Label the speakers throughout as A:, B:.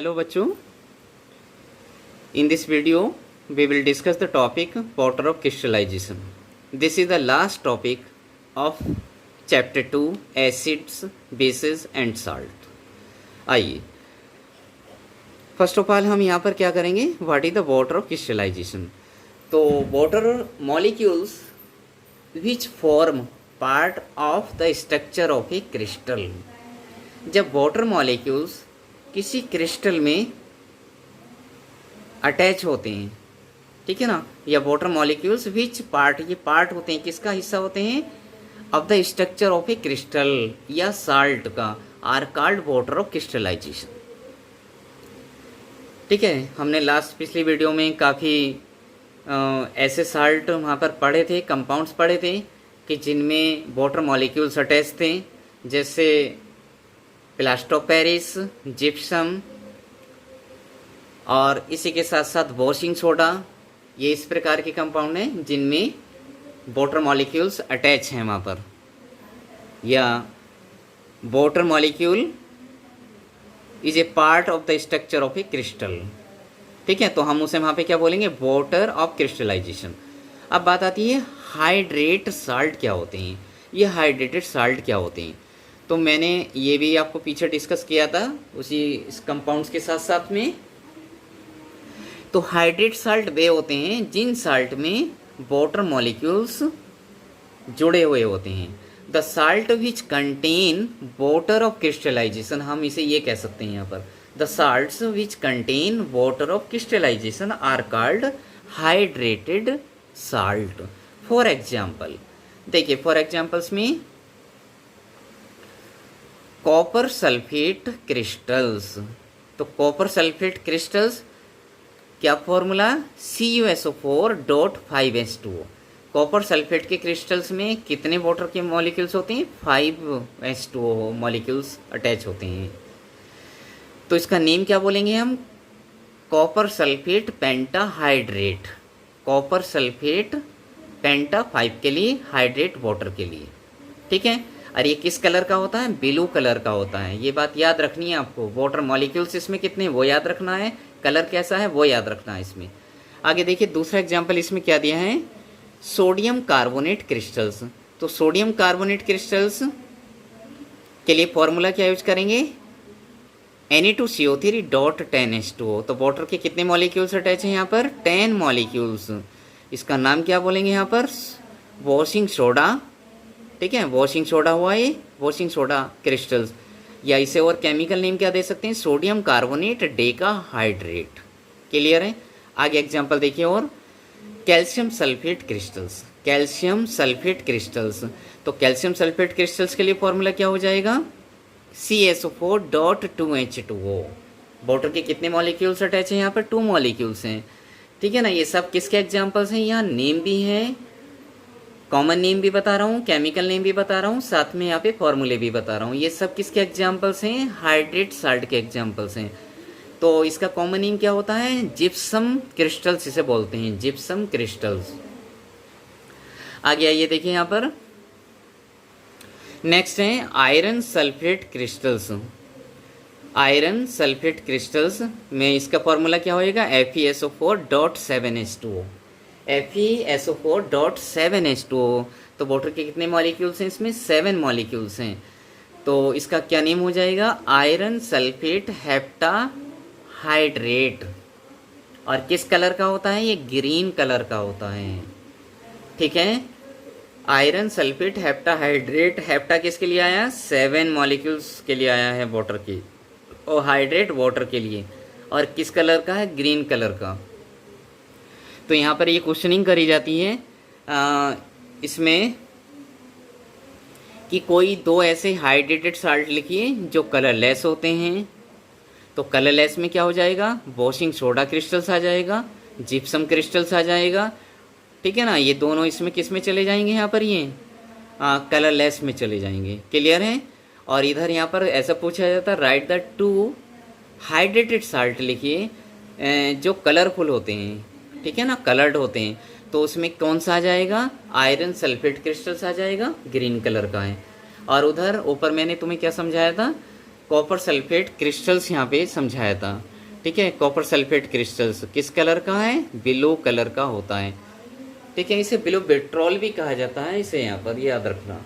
A: Hello बच्चों, in this video we will discuss the topic water of crystallization. This is the last topic of chapter 2 acids, bases and salt. आइए first of all हम यहाँ पर क्या करेंगे, what is the water of crystallisation. तो water molecules which form part of the structure of a crystal. जब water molecules किसी crystal में अटैच होते हैं, ठीक है ना, या वाटर मॉलिक्यूल्स विच पार्ट, ये पार्ट होते हैं, किसका हिस्सा होते हैं, of the structure of a crystal या साल्ट का, are called water of crystallization. ठीक है, हमने लास्ट पिछली वीडियो में काफ़ी ऐसे साल्ट वहाँ पर पढ़े थे, कंपाउंड्स पढ़े थे कि जिनमें वाटर मॉलिक्यूल्स अटैच थे, जैसे प्लास्टर ऑफ पेरिस, जिप्सम और इसी के साथ साथ वॉशिंग सोडा. ये इस प्रकार के कंपाउंड हैं जिनमें वाटर मॉलिक्यूल्स अटैच हैं वहाँ पर, या water molecule is a part of the structure of a crystal. ठीक है, तो हम उसे वहाँ पे क्या बोलेंगे, वाटर ऑफ क्रिस्टलाइजेशन. अब बात आती है हाइड्रेट साल्ट क्या होते हैं, ये हाइड्रेटेड साल्ट क्या होते हैं. तो मैंने ये भी आपको पीछे डिस्कस किया था उसी इस कंपाउंड्स के साथ साथ में. तो हाइड्रेट साल्ट वे होते हैं जिन साल्ट में वाटर मॉलिक्यूल्स जुड़े हुए होते हैं. The salt which contain water of crystallisation, हम इसे ये कह सकते हैं यहाँ पर, the salts which contain water of crystallisation are called hydrated salt. For example देखिए, फॉर एग्जाम्पल्स में कॉपर सल्फेट क्रिस्टल्स. तो कॉपर सल्फेट क्रिस्टल्स क्या फॉर्मूला, CuSO4.5H2O. कॉपर सल्फेट के क्रिस्टल्स में कितने वाटर के मॉलिक्यूल्स होते हैं, 5H2O मॉलिक्यूल्स अटैच होते हैं. तो इसका नेम क्या बोलेंगे हम, copper sulphate pentahydrate. Copper sulphate penta 5 के लिए, हाइड्रेट वाटर के लिए. ठीक है, और ये किस कलर का होता है, ब्लू कलर का होता है. ये बात याद रखनी है आपको. वाटर मॉलिक्यूल्स इसमें कितने वो याद रखना है, कलर कैसा है वो याद रखना है इसमें. आगे देखिए दूसरा एग्जांपल इसमें क्या दिया है, सोडियम कार्बोनेट क्रिस्टल्स. तो सोडियम कार्बोनेट क्रिस्टल्स के लिए फॉर्मूला क्या यूज करेंगे, Na2CO3.10H2O. तो वाटर के कितने मॉलिक्यूल्स अटैच हैं यहाँ पर, 10 मॉलिक्यूल्स. इसका नाम क्या बोलेंगे यहाँ पर, वॉशिंग सोडा. ठीक है, वॉशिंग सोडा हुआ ये, वॉशिंग सोडा क्रिस्टल्स, या इसे और केमिकल नेम क्या दे सकते हैं, सोडियम कार्बोनेट डेकाहाइड्रेट. क्लियर है. आगे एग्जांपल देखिए, और calcium sulphate crystals. Calcium sulphate crystals, तो कैल्शियम सल्फेट क्रिस्टल्स के लिए फॉर्मूला क्या हो जाएगा, CaSO4.2H2O. वाटर के कितने मॉलिक्यूल्स अटैच हैं यहाँ पर, 2 मॉलिक्यूल्स हैं. ठीक है ना, ये सब किसके एग्जांपल्स हैं, यहाँ नेम भी हैं, कॉमन नेम भी बता रहा हूँ, केमिकल नेम भी बता रहा हूँ, साथ में यहाँ पे फॉर्मूले भी बता रहा हूँ. ये सब किसके एग्जांपल्स हैं, हाइड्रेट साल्ट के एग्जांपल्स हैं. तो इसका कॉमन नेम क्या होता है, जिप्सम क्रिस्टल्स इसे बोलते हैं, जिप्सम क्रिस्टल्स. आगे आइए देखिए यहाँ पर नेक्स्ट है iron sulphate crystals. Iron sulphate crystals में इसका फॉर्मूला क्या होएगा, FeSO4.7H2O. FeSO4.7H2O. तो वाटर के कितने मॉलिक्यूल्स हैं इसमें, 7 मॉलिक्यूल्स हैं. तो इसका क्या नेम हो जाएगा, आयरन सल्फेट हेप्टाहाइड्रेट. और किस कलर का होता है, ये ग्रीन कलर का होता है. ठीक है, आयरन सल्फेट हेप्टाहाइड्रेट. हेप्टा किसके लिए आया, 7 मॉलिक्यूल्स के लिए आया है वाटर की, और हाइड्रेट वाटर के लिए, और किस कलर का है, ग्रीन कलर का. तो यहाँ पर ये क्वेश्चनिंग करी जाती है इसमें कि कोई 2 ऐसे हाइड्रेटेड साल्ट लिखिए जो कलरलेस होते हैं. तो कलरलेस में क्या हो जाएगा, वॉशिंग सोडा क्रिस्टल्स आ जाएगा, जिप्सम क्रिस्टल्स आ जाएगा. ठीक है ना, ये दोनों इसमें किस में चले जाएंगे, यहाँ पर ये कलरलेस में चले जाएंगे. क्लियर है. और इधर यहाँ पर ऐसा पूछा जाता है, राइट द 2 हाइड्रेटेड साल्ट लिखिए जो कलरफुल होते हैं. ठीक है ना, कलर्ड होते हैं. तो उसमें कौन सा आ जाएगा, आयरन सल्फेट क्रिस्टल्स आ जाएगा, ग्रीन कलर का है. और उधर ऊपर मैंने तुम्हें क्या समझाया था, कॉपर सल्फेट क्रिस्टल्स यहाँ पे समझाया था. ठीक है। कॉपर सल्फेट क्रिस्टल्स किस कलर का है? ब्लू कलर का होता है। ठीक है, इसे ब्लू विट्रॉल भी कहा जाता है, इसे यहाँ पर याद रखना।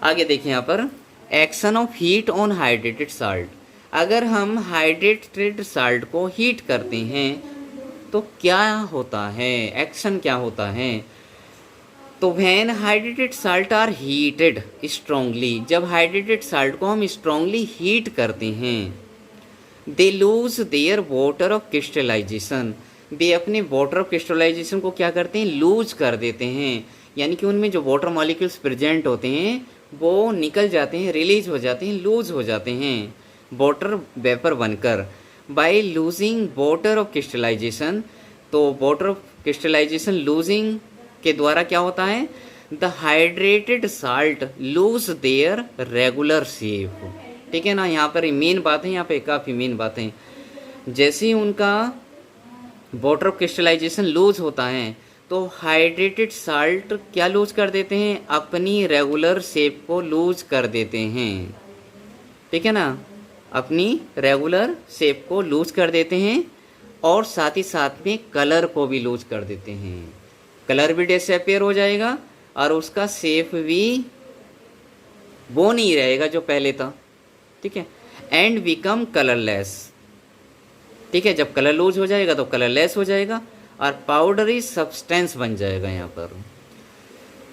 A: आगे देखिए यहाँ पर action of heat on hydrated salt. अगर हम हाइड्रेटेड साल्ट को हीट करते हैं तो क्या होता है, एक्शन क्या होता है? तो when hydrated salt are heated strongly, जब हाइड्रेटेड साल्ट को हम स्ट्रांगली हीट करते हैं, they lose their water of crystallization, वे अपने वाटर ऑफ क्रिस्टलाइजेशन को क्या करते हैं? लूज कर देते हैं। यानी कि उनमें जो वाटर मॉलिक्यूल्स प्रेजेंट होते हैं वो निकल जाते हैं, रिलीज हो जाते हैं, लूज हो जाते हैं वाटर वेपर बनकर। By losing water of crystallisation, तो वाटर ऑफ क्रिस्टलाइजेशन लूजिंग के द्वारा क्या होता है? The hydrated salt lose their regular shape. ठीक है ना, यहाँ पर मेन बात है, यहाँ पे काफ़ी मेन बात है। जैसे ही उनका वाटर ऑफ क्रिस्टलाइजेशन लूज होता है तो हाइड्रेटेड साल्ट क्या लूज कर देते हैं? अपनी रेगुलर शेप को लूज कर देते हैं। ठीक है ना, अपनी रेगुलर शेप को लूज कर देते हैं और साथ ही साथ में कलर को भी लूज कर देते हैं। कलर भी डिसअपियर हो जाएगा और उसका शेप भी वो नहीं रहेगा जो पहले था। ठीक है, एंड बिकम कलरलेस। ठीक है, जब कलर लूज हो जाएगा तो कलरलेस हो जाएगा और पाउडरी सब्सटेंस बन जाएगा यहाँ पर।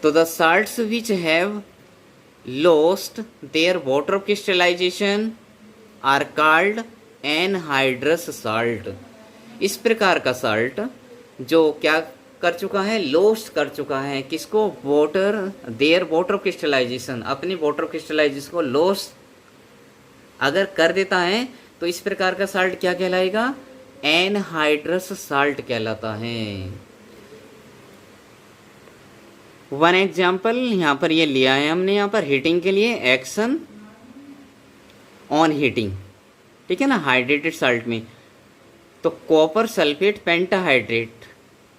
A: तो the salts which have lost their water of crystallisation are called anhydrous salt. इस प्रकार का साल्ट जो क्या कर चुका है? लॉस्ट कर चुका है किसको? Water, their water of crystallisation, अपनी वाटर ऑफ क्रिस्टलाइजेशन को लॉस्ट अगर कर देता है तो इस प्रकार का साल्ट क्या कहलाएगा? एनहाइड्रस साल्ट कहलाता है। वन एग्जाम्पल यहाँ पर ये लिया है हमने, यहाँ पर हीटिंग के लिए एक्शन ऑन हीटिंग। ठीक है ना, हाइड्रेटेड साल्ट में तो कॉपर सल्फेट पेंटाहाइड्रेट,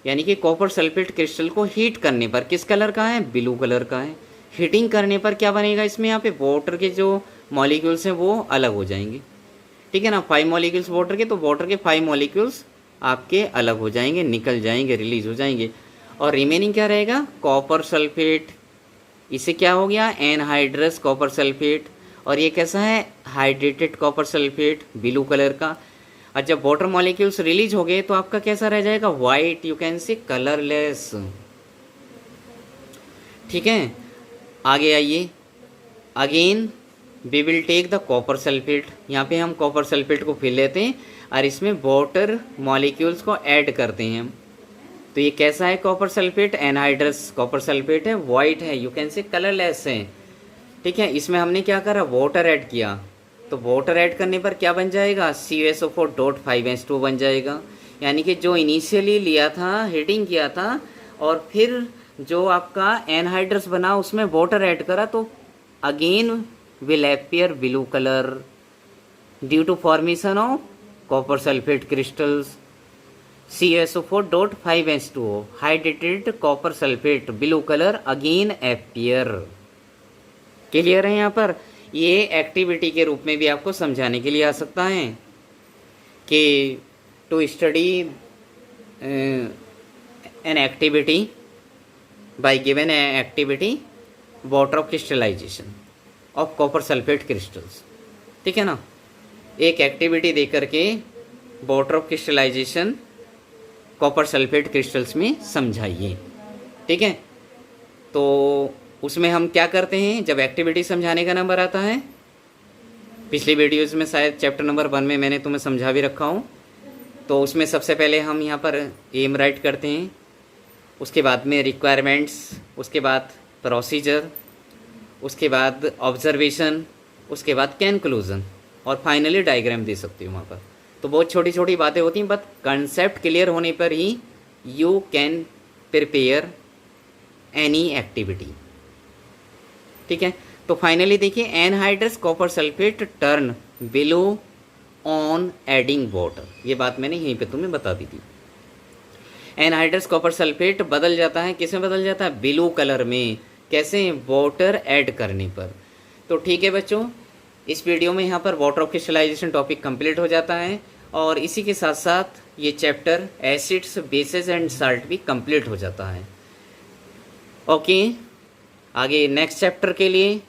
A: यानी कि कॉपर सल्फेट क्रिस्टल को हीट करने पर किस कलर का है? ब्लू कलर का है। हीटिंग करने पर क्या बनेगा इसमें? यहाँ पे वाटर के जो मॉलिक्यूल्स हैं वो अलग हो जाएंगे। ठीक है ना, 5 मॉलिक्यूल्स वाटर के, तो वाटर के 5 मॉलिक्यूल्स आपके अलग हो जाएंगे, निकल जाएंगे, रिलीज हो जाएंगे और रिमेनिंग क्या रहेगा? Copper sulphate. इसे क्या हो गया? Anhydrous copper sulphate. और ये कैसा है? Hydrated copper sulphate, blue colour का। और जब वाटर मॉलिक्यूल्स रिलीज हो गए तो आपका कैसा रह जाएगा? White, you can say colourless. ठीक है, आगे आइए। Again we will take the copper sulphate. यहाँ पे हम कॉपर सल्फेट को फिर लेते हैं और इसमें वाटर मॉलिक्यूल्स को ऐड करते हैं। तो ये कैसा है copper sulphate? Anhydrous copper sulphate है, वाइट है, यू कैन से कलरलेस है। ठीक है, इसमें हमने क्या करा? वाटर ऐड किया। तो वाटर ऐड करने पर क्या बन जाएगा? CuSO4.5H2 बन जाएगा। यानी कि जो इनिशियली लिया था, हीटिंग किया था और फिर जो आपका एनहाइड्रस बना उसमें वाटर ऐड करा तो again will appear blue color due to formation of copper sulfate crystals CuSO4.5H2O hydrated copper sulfate blue color again appear। Clear है? यहाँ पर ये एक्टिविटी के रूप में भी आपको समझाने के लिए आ सकता है कि to study an activity by given activity water of crystallisation of copper sulphate crystals. ठीक है ना, एक एक्टिविटी दे करके water of crystallisation copper sulphate crystals में समझाइए। ठीक है, तो उसमें हम क्या करते हैं? जब एक्टिविटी समझाने का नंबर आता है, पिछली वीडियोस में शायद चैप्टर नंबर 1 में मैंने तुम्हें समझा भी रखा हूँ, तो उसमें सबसे पहले हम यहाँ पर एम राइट करते हैं, उसके बाद में रिक्वायरमेंट्स, उसके बाद प्रोसीजर, उसके बाद ऑब्जर्वेशन, उसके बाद कंक्लूजन और फाइनली डायग्राम दे सकती हूँ वहाँ पर। तो बहुत छोटी छोटी बातें होती हैं, बट कंसेप्ट क्लियर होने पर ही you can prepare any activity. ठीक है, तो फाइनली देखिए, anhydrous copper sulphate turn blue on adding water. ये बात मैंने यहीं पे तुम्हें बता दी थी। एनहाइड्रस कॉपर सल्फेट बदल जाता है, किसमें बदल जाता है? ब्लू कलर में। कैसे? वाटर ऐड करने पर। तो ठीक है बच्चों, इस वीडियो में यहाँ पर water of crystallisation topic complete हो जाता है और इसी के साथ साथ ये chapter acids bases and salt भी कंप्लीट हो जाता है। ओके, आगे नेक्स्ट चैप्टर के लिए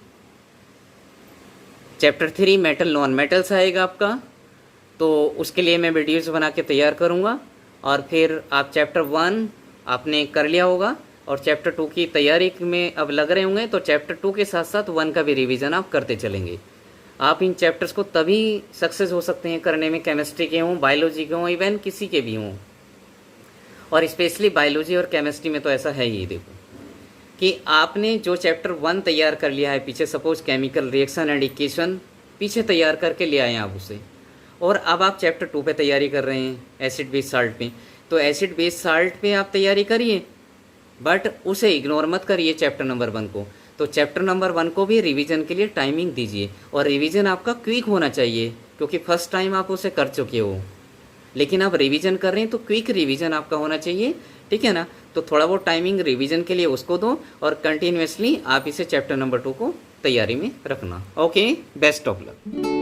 A: चैप्टर 3 मेटल नॉन मेटल्स आएगा आपका, तो उसके लिए मैं वीडियोस बना के तैयार करूँगा। और फिर आप चैप्टर 1 आपने कर लिया होगा और चैप्टर 2 की तैयारी में अब लग रहे होंगे, तो चैप्टर 2 के साथ साथ 1 का भी रिवीजन आप करते चलेंगे। आप इन चैप्टर्स को तभी सक्सेस हो सकते हैं करने में, केमिस्ट्री के हों, बायोलॉजी के हों, इवन किसी के भी हों। और स्पेशली बायोलॉजी और केमिस्ट्री में तो ऐसा है ही। देखो कि आपने जो चैप्टर 1 तैयार कर लिया है पीछे, suppose chemical reaction and equation पीछे तैयार करके ले आए आप उसे, और अब आप चैप्टर 2 पे तैयारी कर रहे हैं एसिड बेस साल्ट पे, तो एसिड बेस साल्ट पे आप तैयारी करिए, बट उसे इग्नोर मत करिए चैप्टर नंबर 1 को। तो चैप्टर नंबर 1 को भी रिवीजन के लिए टाइमिंग दीजिए, और रिवीजन आपका क्विक होना चाहिए, क्योंकि फर्स्ट टाइम आप उसे कर चुके हो, लेकिन आप रिवीजन कर रहे हैं तो क्विक रिवीजन आपका होना चाहिए, ठीक है ना। तो थोड़ा बहुत टाइमिंग रिवीजन के लिए उसको दो, और कंटिन्यूसली आप इसे चैप्टर नंबर 2 को तैयारी में रखना। Okay, best of luck.